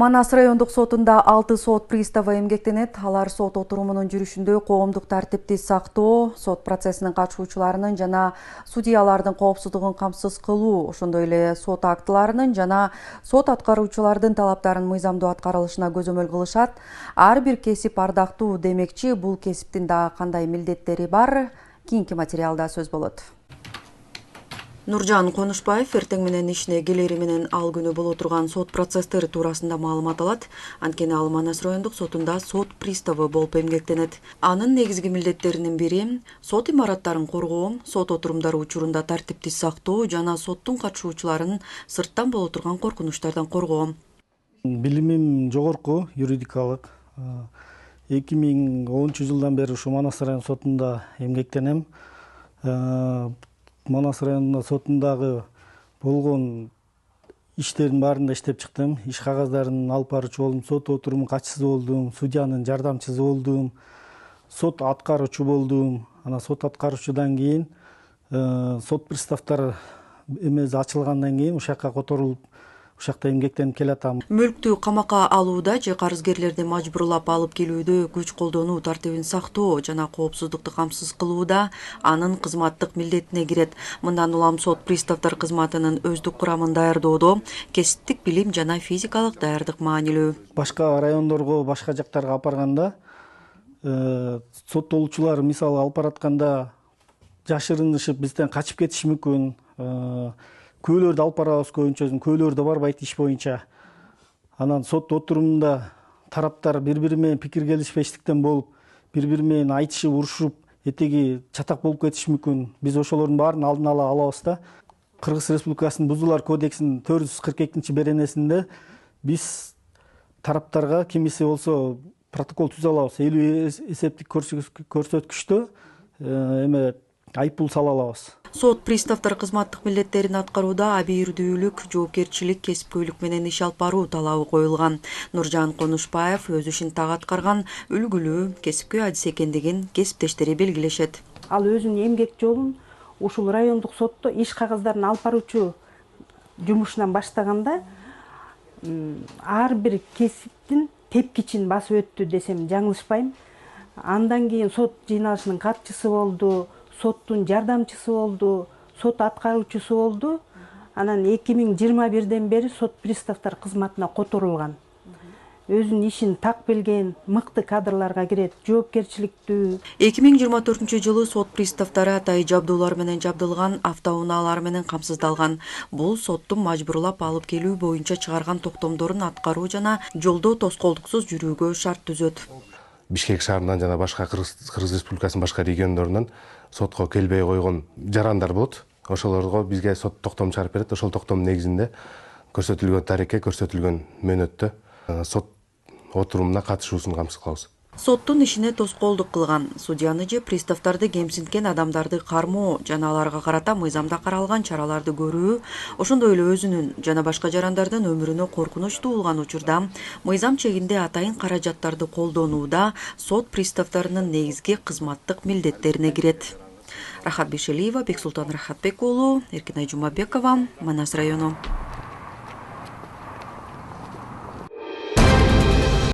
Манас райондук сотунда 6 сот приставы эмгектенет. Алар сот отурумунун жүрүшүндө коомдук тартипти сактоо, сот процессинин катышуучуларынын жана судьялардын коопсуздугун камсыз кылуу, ошондой эле сот актыларынын жана сот аткаруучулардын талаптарын мыйзамдуу аткарылышына көзөмөл кылышат. Ар бир кесип ардактуу демекчи, бул кесиптин дагы кандай милдеттери бар? Кийинки материалда сөз болот. Нуржан Конушбаев эртең менен ишине келери менен ал күнү боло турган сот процесстери туурасында маалымат алат. Анткени ал Манас райондук сотунда сот приставы болуп эмгектенет. Анын негизги милдеттеринин бири сот имараттарын коргоо, сот отурумдары учурунда тартипти сактоо жана соттун катышуучуларын сырттан боло турган коркунучтардан коргоо. Билимим жогорку юридикалык. 2010 жылдан бери ушу Манас райондук сотунда эмгектенем. Манас райондук сотундагы болгон иштердин баарында иштеп чыктым. Иш кагаздарын алып баруучу болдум, сот отурумунун катчысы болдум, судьянын жардамчысы болдум, сот аткаруучу болдум. Анан сот аткаруучудан кийин сот приставтар эмеси ачылгандан кийин ушакка которулуп, ушакта эмгектенип келатам. Мүлктү камакка алууда же карызгерлерди мажбурлап алып келүүдө күч колдонуу тартибин сактоо жана коопсуздукту камсыз кылууда анын кызматтык милдетине кирет. Мындан улам сот приставтар кызматынын өздүк курамын даярдоодо кесиптик билим жана физикалык даярдык маанилүү. Башка райондорго, башка жактарга алып барганда соттолуучулар мисалы алып баратканда жашырынышып бизден качып кетиши мүмкүн. Көйлөрдү алып барабыз көбүнчөсүн, көйлөрдү барбайт иш боюнча. Анан сот отурумунда тараптар бири-бири менен пикир келишпештиктен болуп, бири-бири менен айтышып, урушуп, этеги чатак болуп кетиши мүмкүн. Биз ошолордун баарын алдын ала алабыз да. Кыргыз Республикасынын Бузуулар кодексинин 442-беренесинде биз тараптарга кимиси болсо протокол түзө алабыз. 50 эсептик көрсөткүчтө айыппул сала алабыз. Сот приставтар кызматтык милдеттерин аткарууда абийирдүүлүк, жоопкерчилик, кесипкөйлүк менен иш алып баруу талабы коюлган. Нуржан Конушбаев өз ишин так аткарган, үлгүлүү, кесипкөй адис экендигин кесиптештери белгилешет. Ал өзүнүн эмгек жолун ушул райондук сотто иш кагаздарын алып баруучу жумушунан баштаганда ар бир кесиптин тепкичин басып өттү десем жаңылышпайм. Андан кийин сот жыйналышынын катчысы болду, соттун жардамчысы болду, сот аткаруучусу болду. Анан 2021ден бери сот приставтар кызматына которулган. Өзүнүн ишин так билген, мыкты кадрларга кирет, жоопкерчиликтүү. 2024 сот приставтары атайын жабдуулар менен жабдылган автоунаалар менен камсыздалган. Бул соттун мажбурлап алып келүү боюнча чыгарган токтомдорун аткаруу жана жолдо тоскоолдуксуз жүрүүгө шарт түзөт. Бишкек шаарынан жана башка Кыргыз Республикасынын башка региондорунан сотко келбей койгон жарандар болот. Ошолорго бизге сот токтом чыгарып берет. Ошол токтом негизинде көрсөтүлгөн тарикке, көрсөтүлгөн мөөнөттө сот отурумуна катышуусун камсыз кылабыз. Соттун ишине тоскоолдук кылган, судьяны же приставтарды кемсинткен адамдарды кармоо жана аларга карата мыйзамда каралган чараларды көрүү, ошондой эле өзүнүн жана башка жарандардын өмүрүнө коркунуч туулган учурда мыйзам чегинде атайын каражаттарды колдонууда сот приставтарынын негизги кызматтык милдеттерине кирет. Рахат Бишелиева, Бексултан Рахатбек уулу, Эркинай Жумабекова, Манас району.